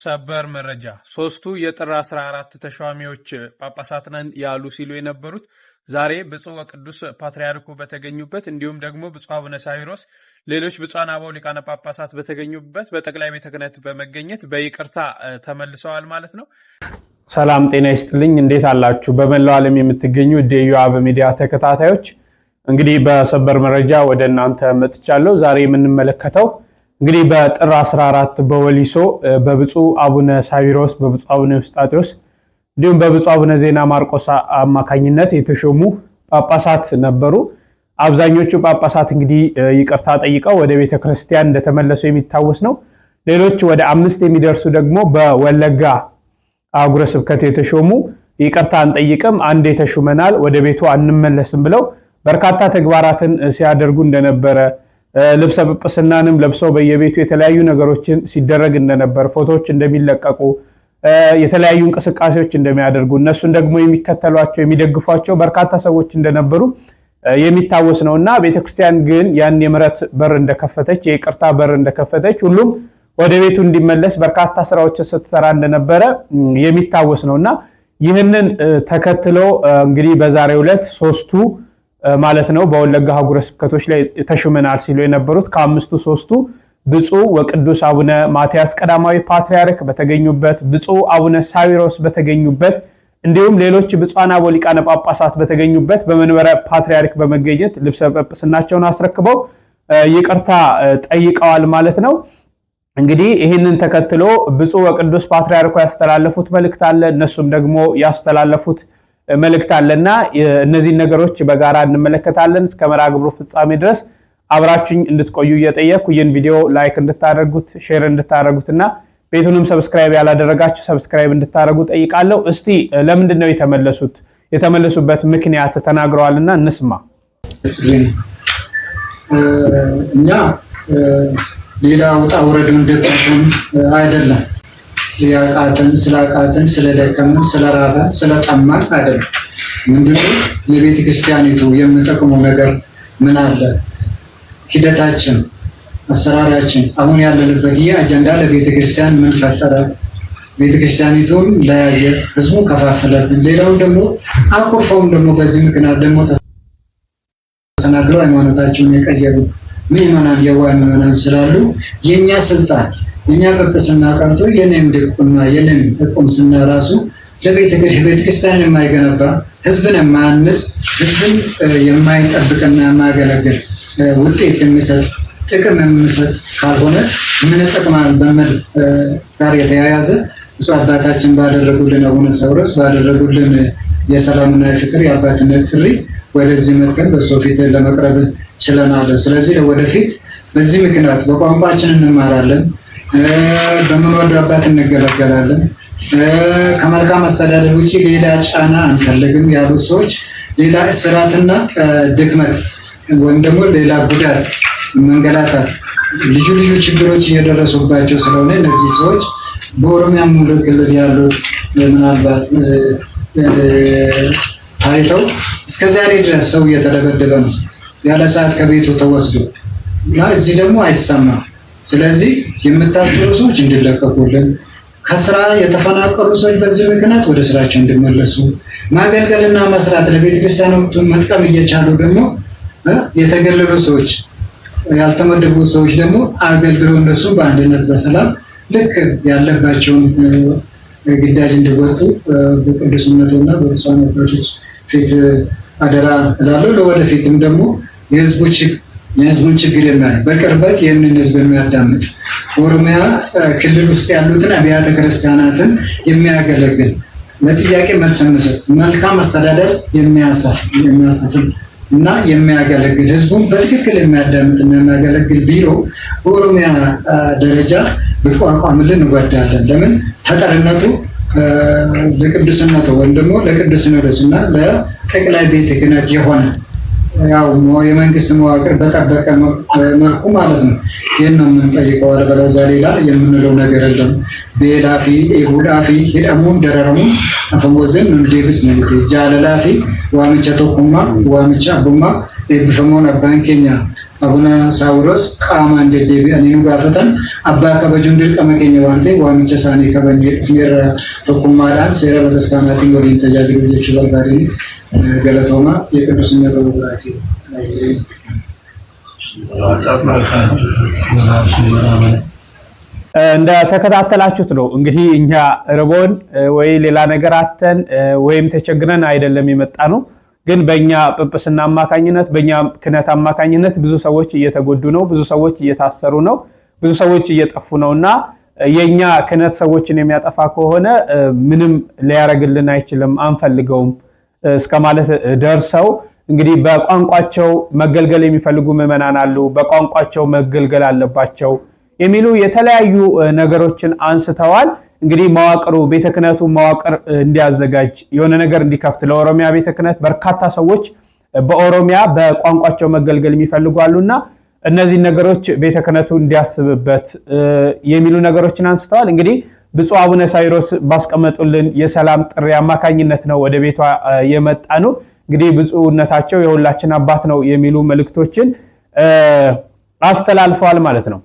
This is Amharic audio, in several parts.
ሰበር መረጃ ሶስቱ የጥር 14 ተሿሚዎች ጳጳሳት ነን ያሉ ሲሉ የነበሩት ዛሬ ብፁዕ ወቅዱስ ፓትርያርኩ በተገኙበት እንዲሁም ደግሞ ብፁዕ አቡነ ሳዊሮስ ሌሎች ብፁዓን አበው ሊቃነ ጳጳሳት በተገኙበት በጠቅላይ ቤተ ክህነት በመገኘት በይቅርታ ተመልሰዋል ማለት ነው። ሰላም ጤና ይስጥልኝ፣ እንዴት አላችሁ? በመላው ዓለም የምትገኙ የኢዮአብ ሚዲያ ተከታታዮች እንግዲህ በሰበር መረጃ ወደ እናንተ መጥቻለሁ። ዛሬ የምንመለከተው እንግዲህ በጥር 14 በወሊሶ በብፁዕ አቡነ ሳዊሮስ በብፁዕ አቡነ ውስጣቴዎስ እንዲሁም በብፁዕ አቡነ ዜና ማርቆስ አማካኝነት የተሾሙ ጳጳሳት ነበሩ። አብዛኞቹ ጳጳሳት እንግዲህ ይቅርታ ጠይቀው ወደ ቤተ ክርስቲያን እንደተመለሱ የሚታወስ ነው። ሌሎች ወደ 5 የሚደርሱ ደግሞ በወለጋ አህጉረ ስብከት የተሾሙ ይቅርታ አንጠይቅም፣ አንዴ ተሹመናል፣ ወደ ቤቱ አንመለስም ብለው በርካታ ተግባራትን ሲያደርጉ እንደነበረ ልብሰ ጵጵስናንም ለብሰው በየቤቱ የተለያዩ ነገሮችን ሲደረግ እንደነበር ፎቶዎች እንደሚለቀቁ የተለያዩ እንቅስቃሴዎች እንደሚያደርጉ እነሱን ደግሞ የሚከተሏቸው የሚደግፏቸው በርካታ ሰዎች እንደነበሩ የሚታወስ ነውና ቤተክርስቲያን ግን ያን የምሕረት በር እንደከፈተች የይቅርታ በር እንደከፈተች ሁሉም ወደ ቤቱ እንዲመለስ በርካታ ስራዎችን ስትሰራ እንደነበረ የሚታወስ ነውና ይህንን ተከትሎ እንግዲህ በዛሬው ዕለት ሶስቱ ማለት ነው በወለጋ አህጉረ ስብከቶች ላይ ተሹመናል ሲሉ የነበሩት ከአምስቱ ሶስቱ ብፁዕ ወቅዱስ አቡነ ማትያስ ቀዳማዊ ፓትርያርክ በተገኙበት ብፁዕ አቡነ ሳዊሮስ በተገኙበት እንዲሁም ሌሎች ብፁዓን አበው ሊቃነ ጳጳሳት በተገኙበት በመንበረ ፓትርያርክ በመገኘት ልብሰ ጵጵስናቸውን አስረክበው ይቅርታ ጠይቀዋል ማለት ነው። እንግዲህ ይህንን ተከትሎ ብፁዕ ወቅዱስ ፓትርያርኩ ያስተላለፉት መልእክት አለ፣ እነሱም ደግሞ ያስተላለፉት መልእክት አለና እነዚህን ነገሮች በጋራ እንመለከታለን። እስከ መርሐ ግብሩ ፍጻሜ ድረስ አብራችሁኝ እንድትቆዩ እየጠየቅኩ ይህን ቪዲዮ ላይክ እንድታደርጉት ሼር እንድታደርጉትና ቤቱንም ሰብስክራይብ ያላደረጋችሁ ሰብስክራይብ እንድታደርጉ ጠይቃለሁ። እስቲ ለምንድን ነው የተመለሱበት ምክንያት ተናግረዋልና እንስማ። እኛ ሌላ ውጣ ውረድ እንደተፈን አይደለም ያቃተን ስላቃተን ስለደከመን ስለራበን ስለጠማን አይደለም። ምንድነው ለቤተ ክርስቲያኒቱ የምንጠቅመው ነገር ምን አለ? ሂደታችን፣ አሰራራችን፣ አሁን ያለንበት ይህ አጀንዳ ለቤተ ክርስቲያን ምን ፈጠረ? ቤተ ክርስቲያኒቱን ለያየ፣ ህዝቡ ከፋፈለብን። ሌላው ደግሞ አኩርፈውም ደግሞ በዚህ ምክንያት ደግሞ ተሰናክለው ሃይማኖታቸውን የቀየሩ ምዕመናን የዋህ ምዕመናን ስላሉ የኛ ስልጣን የኛ ጵጵስና ቀርቶ የኔም ድቁና የኔም ቁምስና ራሱ ለቤተ ክርስቲያን የማይገነባ ህዝብን የማያንጽ ህዝብን የማይጠብቅና የማያገለግል ውጤት የሚሰጥ ጥቅም የሚሰጥ ካልሆነ ምን ጠቅማል በሚል ጋር የተያያዘ ብፁዕ አባታችን ባደረጉልን አቡነ ሳዊሮስ ባደረጉልን የሰላምና የፍቅር የአባትነት ጥሪ ወደዚህ መጥተን በሰው ፊት ለመቅረብ ችለናል። ስለዚህ ወደፊት በዚህ ምክንያት በቋንቋችን እንማራለን፣ በምንወደው አባት እንገለገላለን፣ ከመልካም አስተዳደር ውጭ ሌላ ጫና አንፈልግም ያሉ ሰዎች ሌላ እስራትና ድክመት ወይም ደግሞ ሌላ ጉዳት፣ መንገላታት፣ ልዩ ልዩ ችግሮች እየደረሱባቸው ስለሆነ እነዚህ ሰዎች በኦሮሚያ ሙሉ ክልል ያሉት ምናልባት ታይተው እስከዛሬ ድረስ ሰው እየተደበደበ ነው ያለ ሰዓት ከቤቱ ተወስዶ እና እዚህ ደግሞ አይሰማም። ስለዚህ የምታስሩ ሰዎች እንዲለቀቁልን፣ ከስራ የተፈናቀሉ ሰዎች በዚህ ምክንያት ወደ ስራቸው እንዲመለሱ፣ ማገልገልና መስራት ለቤተ ክርስቲያኑ መጥቀም እየቻሉ ደግሞ የተገለሉ ሰዎች ያልተመደቡ ሰዎች ደግሞ አገልግለው እነሱ በአንድነት በሰላም ልክ ያለባቸውን ግዳጅ እንዲወጡ በቅዱስነቱና በብፁዓን አባቶች ፊት አደራ እላለሁ። ለወደፊትም ደግሞ የህዝቡን ችግር የሚያይ በቅርበት ይህንን ህዝብ የሚያዳምጥ ኦሮሚያ ክልል ውስጥ ያሉትን አብያተ ክርስቲያናትን የሚያገለግል ለጥያቄ መልስ የሚሰጥ መልካም አስተዳደር የሚያሰፍን እና የሚያገለግል ህዝቡን በትክክል የሚያዳምጥና የሚያገለግል ቢሮ በኦሮሚያ ደረጃ ብቋቋምልን እንወዳለን። ለምን ተጠሪነቱ ለቅዱስነቱ ወይም ደግሞ ለቅዱስ ሲኖዶስ እና ለጠቅላይ ቤተ ክህነት የሆነ ያው የመንግስት መዋቅር በጠበቀ መልኩ ማለት ነው። ይህን ነው የምንጠይቀው። አለበለዚያ ሌላ የምንለው ነገር የለም። ቤላፊ ኤቡዳፊ ሂደሙን ደረረሙን አፈወዘን እንዴብስ ነው ጃለላፊ ዋምቻ ቶኩማ ዋምቻ ቡማ ኤብፈሞን አባንኬኛ አቡነ ሳውሮስ ቃማ እንደደቢ አኒኑ ጋፈተን አባ ከበጁን ድርቀመ ኬኛ ዋንቴ ዋሚቸ ሳኔ ከበኔ ፊር ተኩማዳን ሴራ በተስካናቲ ወሪን ተጃጅሩ ጀቹ ባልጋሪ ገለቶማ የቅዱስነቱ ወራኪ እንደ ተከታተላችሁት ነው እንግዲህ እኛ ርቦን ወይ ሌላ ነገር አተን ወይም ተቸግረን አይደለም የመጣ ነው። ግን በእኛ ጵጵስና አማካኝነት በእኛ ክህነት አማካኝነት ብዙ ሰዎች እየተጎዱ ነው፣ ብዙ ሰዎች እየታሰሩ ነው፣ ብዙ ሰዎች እየጠፉ ነውና የኛ ክህነት ሰዎችን የሚያጠፋ ከሆነ ምንም ሊያረግልን አይችልም፣ አንፈልገውም እስከ ማለት ደርሰው እንግዲህ በቋንቋቸው መገልገል የሚፈልጉ ምዕመናን አሉ፣ በቋንቋቸው መገልገል አለባቸው የሚሉ የተለያዩ ነገሮችን አንስተዋል። እንግዲህ መዋቅሩ ቤተ ክህነቱ መዋቅር እንዲያዘጋጅ የሆነ ነገር እንዲከፍት ለኦሮሚያ ቤተ ክህነት በርካታ ሰዎች በኦሮሚያ በቋንቋቸው መገልገል የሚፈልጉ አሉና እነዚህ ነገሮች ቤተ ክህነቱ እንዲያስብበት የሚሉ ነገሮችን አንስተዋል። እንግዲህ ብፁዕ አቡነ ሳዊሮስ ባስቀመጡልን የሰላም ጥሪ አማካኝነት ነው ወደ ቤቷ የመጣ ነው። እንግዲህ ብፁዕነታቸው የሁላችን አባት ነው የሚሉ መልእክቶችን አስተላልፈዋል ማለት ነው።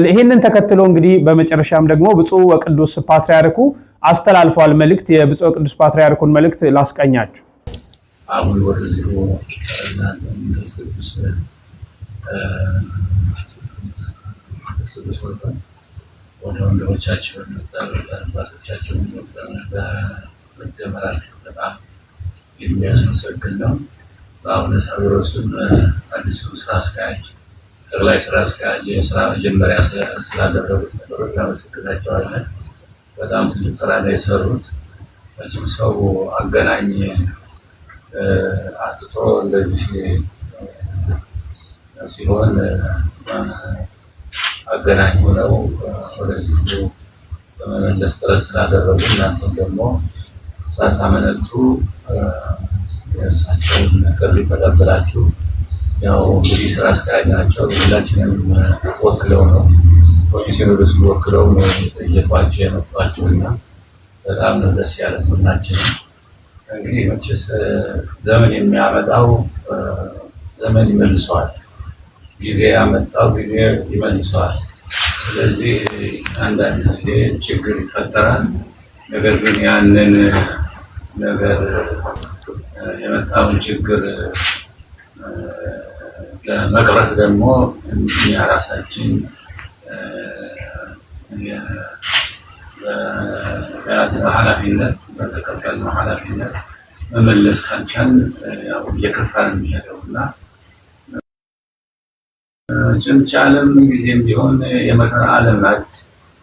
ይህንን ተከትሎ እንግዲህ በመጨረሻም ደግሞ ብፁዕ ወቅዱስ ፓትርያርኩ አስተላልፈዋል መልእክት። የብፁዕ ወቅዱስ ፓትርያርኩን መልእክት ላስቀኛችሁ። አሁን ወደዚህ ወደ ወንድሞቻችን አባቶቻችን በመደመራቸው በጣም የሚያስመሰግን ነው። በአቡነ ሳዊሮስም አዲሱ ስራ አስኪያጅ ጠቅላይ ስራ አስኪያጅ የስራ መጀመሪያ ስላደረጉት ነገሮች እናመሰግናቸዋለን። በጣም ትልቅ ስራ ላይ የሰሩት መቼም ሰው አገናኝ አጥቶ እንደዚህ ሲሆን አገናኝ ሆነው ወደዚህ በመመለስ ጥረት ስላደረጉ እናንተም ደግሞ ሳታመነቱ የእሳቸውን ጥሪ ተቀብላችሁ ያው እንግዲህ ስራ አስኪያጅ ናቸው። ሁላችንም ወክለው ነው ሲኖዶስ ወክለው ነው የጠየቋቸው የመጧቸውና በጣም ነው ደስ ያለን ሁላችንም። እንግዲህ መቼስ ዘመን የሚያመጣው ዘመን ይመልሰዋል፣ ጊዜ ያመጣው ጊዜ ይመልሰዋል። ስለዚህ አንዳንድ ጊዜ ችግር ይፈጠራል። ነገር ግን ያንን ነገር የመጣውን ችግር ለመቅረፍ ደግሞ እኛ ራሳችን የያዝነው ኃላፊነት በተቀበልነው ኃላፊነት መመለስ ካልቻልን ያው እየከፋን የሚሄደው እና ጭምቻለም ጊዜም ቢሆን የመከራ ዓለም ናት።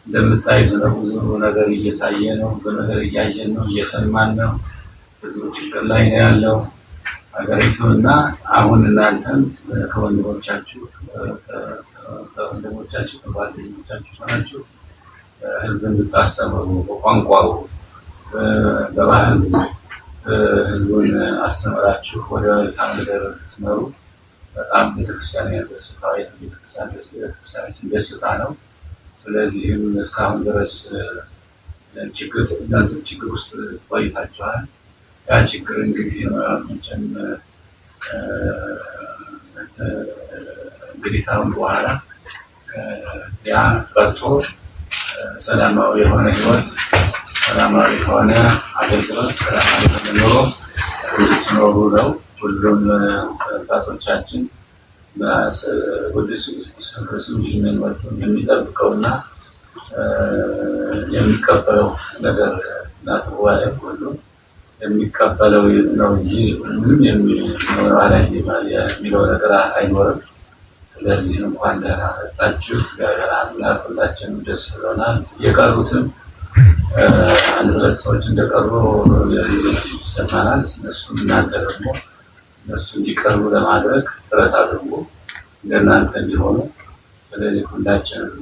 እንደምታዩት ነው፣ ብዙ ነገር እየታየ ነው፣ ብዙ ነገር እያየን ነው፣ እየሰማን ነው። ብዙ ችግር ላይ ነው ያለው ሀገሪቱ እና አሁን እናንተም ከወንድሞቻችሁ ከጓደኞቻችሁ ሆናችሁ ህዝብ እንድታስተምሩ በቋንቋው በባህል ህዝቡን አስተምራችሁ ወደ መልካም ነገር ትመሩ በጣም ቤተክርስቲያን ያደስታው ቤተክርስቲያናችን ደስታ ነው። ስለዚህም እስካሁን ድረስ ችግር ውስጥ ቆይታችኋል። ያ ችግር እንግዲህ መቼም እንግዲህ ካሁን በኋላ ያ ቀርቶ ሰላማዊ የሆነ ህይወት፣ ሰላማዊ የሆነ አገልግሎት፣ ሰላማዊ የሆነ ኑሮ እንድትኖሩ ነው ሁሉም አባቶቻችን ቅዱስ ክርስቶስ የሚጠብቀውና የሚቀበለው ነገር ናትዋለ ሁሉ የሚቀበለው ነው እንጂ ምንም የሚለው ነገር አይኖርም። ስለዚህ እንኳን ደህና መጣችሁ። እግዚአብሔር አምላክ ሁላችንም ደስ ብሎናል። የቀሩትም አንድ ሁለት ሰዎች እንደቀሩ ይሰማናል። እነሱም እናንተ ደግሞ እነሱ እንዲቀርቡ ለማድረግ ጥረት አድርጉ፣ እንደናንተ እንዲሆኑ። ስለዚህ ሁላችንም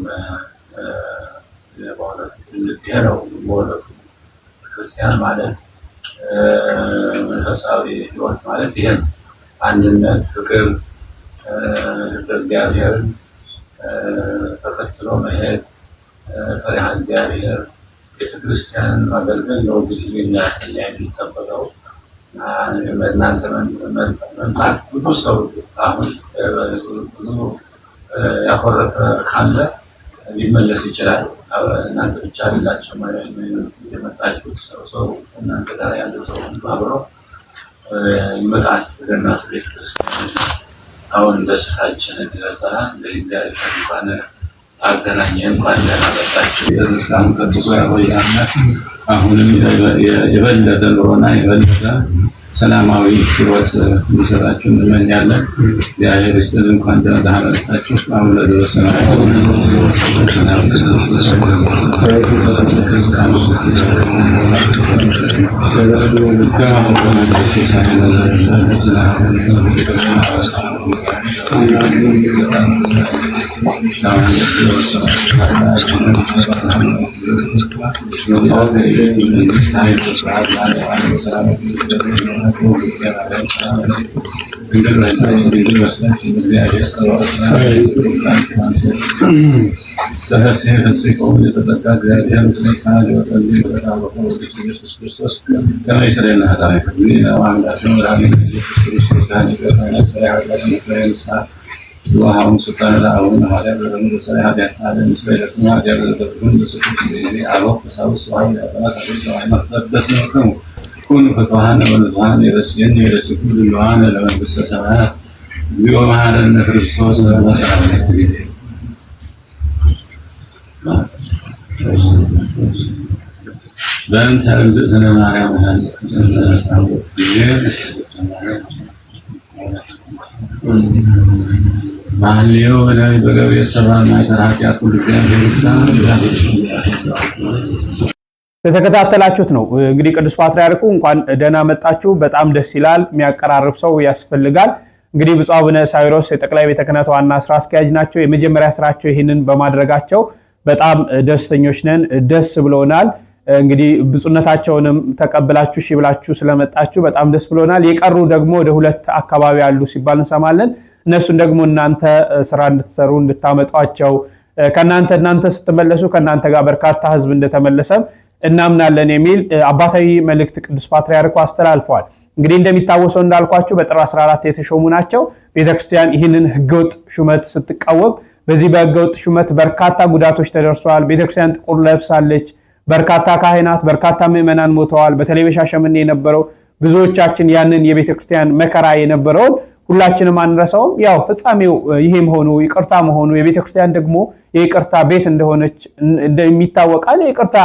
በእውነቱ ትልቅ ይሄ ነው በእውነቱ ክርስቲያን ማለት መንፈሳዊ ህይወት ማለት ይሄ ነው። አንድነት፣ ፍቅር፣ እግዚአብሔርን ተከትሎ መሄድ፣ ፈሪሃ እግዚአብሔር፣ ቤተክርስቲያንን ማገልገል ነው። እንግዲህ የሚጠበቀው እናንተ መምጣት ብዙ ሰው አሁን ብዙ ያኮረፈ ካለ ሊመለስ ይችላል። እናንተ ብቻ አይደላችሁ የመጣችሁት ሰው እናንተ ጋር ያለ ሰው አብሮ ይመጣል ወደ እናቱ ቤተክርስቲያን። አሁን ደስታችን እንዲረሳን ለእግዚአብሔር እንኳን አገናኘን፣ እንኳን ደህና መጣችሁ። የዝስካም ቅዱሶ ያቆያል። አሁንም የበለጠ ኑሮና የበለጠ ሰላማዊ ሕይወት እንዲሰጣችሁ እንመኛለን። እግዚአብሔር ይስጥልን። እንኳን ደህና መጣችሁ። አሁን وهم سبحانه وتعالى هذا الرجل الصالح هذا بالنسبة لكم هذا الرجل الصالح أبوك تساوي سواء أبوك بس نكون كون فتوحنا ونتوحنا يرسين يرسكون بالوعنا لمن بستسمعنا اليوم هذا النفر الصوص ما سعى تريده بنت أجزتنا معنا من ማልዮ ወላይ በገብ የሰራና የሰራhat ያቁል ተከታተላችሁት ነው። እንግዲህ ቅዱስ ፓትርያርኩ እንኳን ደህና መጣችሁ። በጣም ደስ ይላል። የሚያቀራርብ ሰው ያስፈልጋል። እንግዲህ ብፁዕ አቡነ ሳዊሮስ የጠቅላይ ቤተ ክህነት ዋና ስራ አስኪያጅ ናቸው። የመጀመሪያ ስራቸው ይህንን በማድረጋቸው በጣም ደስተኞች ነን። ደስ ብሎናል። እንግዲህ ብፁዕነታቸውንም ተቀበላችሁ እሺ ብላችሁ ስለመጣችሁ በጣም ደስ ብሎናል። የቀሩ ደግሞ ወደ 2 አካባቢ ያሉ ሲባል እንሰማለን። እነሱን ደግሞ እናንተ ስራ እንድትሰሩ እንድታመጧቸው እናንተ ስትመለሱ ከናንተ ጋር በርካታ ህዝብ እንደተመለሰ እናምናለን የሚል አባታዊ መልእክት ቅዱስ ፓትርያርኩ አስተላልፈዋል። እንግዲህ እንደሚታወሰው እንዳልኳችሁ በጥር 14 የተሾሙ ናቸው። ቤተክርስቲያን ይህንን ህገወጥ ሹመት ስትቃወም በዚህ በህገወጥ ሹመት በርካታ ጉዳቶች ተደርሰዋል። ቤተክርስቲያን ጥቁር ለብሳለች። በርካታ ካህናት በርካታ ምዕመናን ሞተዋል። በተለይ በሻሸመኔ የነበረው ብዙዎቻችን ያንን የቤተክርስቲያን መከራ የነበረውን ሁላችንም አንረሳውም። ያው ፍጻሜው ይሄ መሆኑ ይቅርታ መሆኑ የቤተክርስቲያን ደግሞ የይቅርታ ቤት እንደሆነች እንደሚታወቃል። የይቅርታ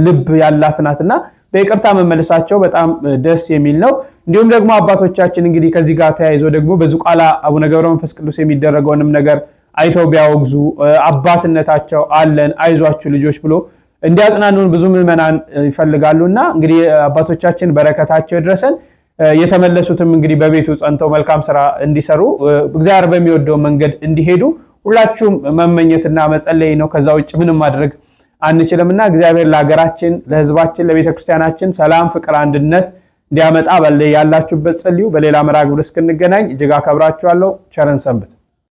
ልብ ያላት ናትና በይቅርታ መመለሳቸው በጣም ደስ የሚል ነው። እንዲሁም ደግሞ አባቶቻችን እንግዲህ ከዚህ ጋር ተያይዞ ደግሞ በዝቋላ አቡነ ገብረ መንፈስ ቅዱስ የሚደረገውንም ነገር አይተው ቢያወግዙ አባትነታቸው አለን አይዟችሁ ልጆች ብሎ እንዲያጽናኑን ብዙ ምዕመናን ይፈልጋሉና እንግዲህ አባቶቻችን በረከታቸው ይድረሰን። የተመለሱትም እንግዲህ በቤቱ ጸንተው መልካም ስራ እንዲሰሩ እግዚአብሔር በሚወደው መንገድ እንዲሄዱ ሁላችሁም መመኘትና መጸለይ ነው። ከዛ ውጭ ምንም ማድረግ አንችልምና እግዚአብሔር ለሀገራችን፣ ለሕዝባችን፣ ለቤተክርስቲያናችን ሰላም፣ ፍቅር፣ አንድነት እንዲያመጣ ያላችሁበት ጸልዩ። በሌላ መርሃ ግብር እስክንገናኝ እጅግ አከብራችኋለሁ። ቸርን ሰንብት።